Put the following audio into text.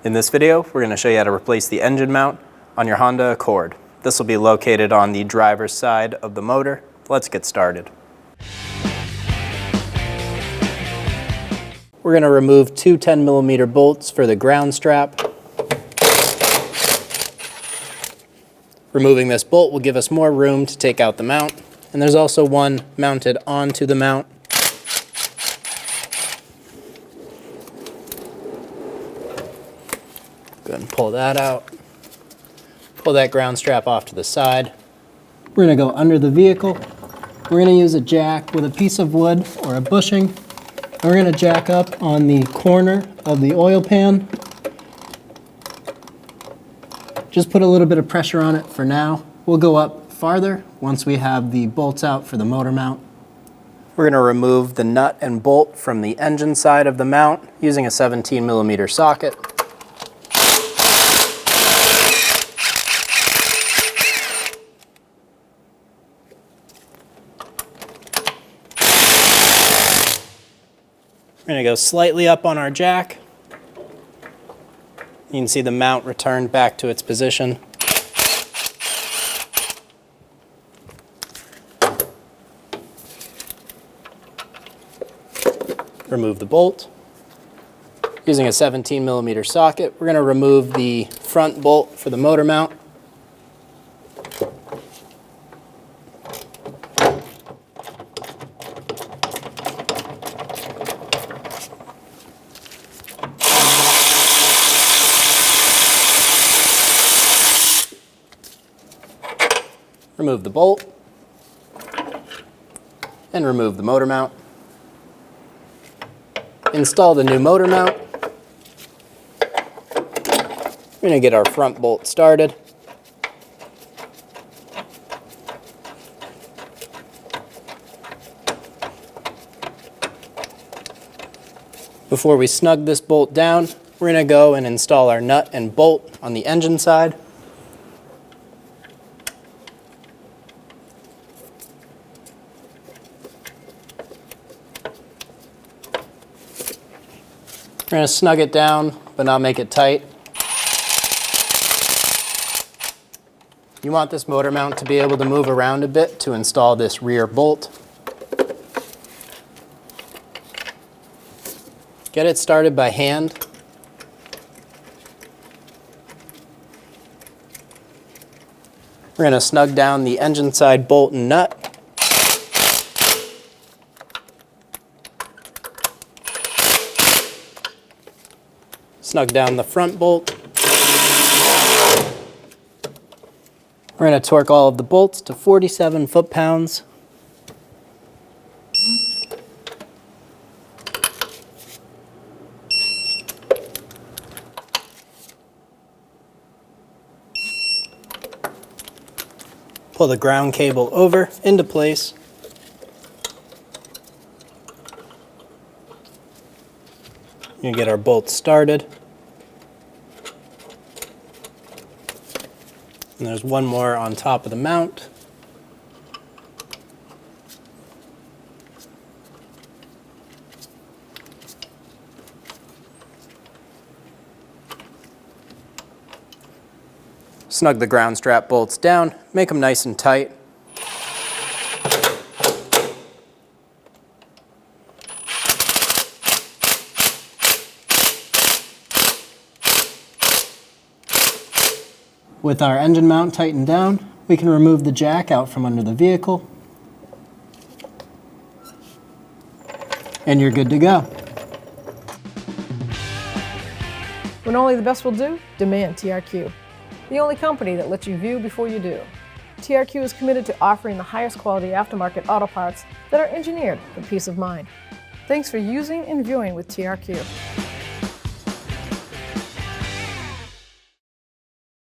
In this video, we're going to show you how to replace the engine mount on your Honda Accord. This will be located on the driver's side of the motor. Let's get started. We're going to remove two 10mm bolts for the ground strap. Removing this bolt will give us more room to take out the mount, and there's also one mounted onto the mount. Go ahead and pull that out. Pull that ground strap off to the side. We're going to go under the vehicle. We're going to use a jack with a piece of wood or a bushing. And we're going to jack up on the corner of the oil pan. Just put a little bit of pressure on it for now. We'll go up farther once we have the bolts out for the motor mount. We're going to remove the nut and bolt from the engine side of the mount using a 17mm socket. We're going to go slightly up on our jack. You can see the mount returned back to its position. Remove the bolt. Using a 17mm socket, we're going to remove the front bolt for the motor mount. Remove the bolt, and remove the motor mount. Install the new motor mount. We're going to get our front bolt started. Before we snug this bolt down, we're going to go and install our nut and bolt on the engine side. We're going to snug it down, but not make it tight. You want this motor mount to be able to move around a bit to install this rear bolt. Get it started by hand. We're going to snug down the engine side bolt and nut. Snug down the front bolt. We're going to torque all of the bolts to 47 foot-pounds. Pull the ground cable over into place. You get our bolts started. And there's one more on top of the mount. Snug the ground strap bolts down, make them nice and tight. With our engine mount tightened down, we can remove the jack out from under the vehicle. And you're good to go. When only the best will do, demand TRQ. The only company that lets you view before you do. TRQ is committed to offering the highest quality aftermarket auto parts that are engineered for peace of mind. Thanks for using and viewing with TRQ.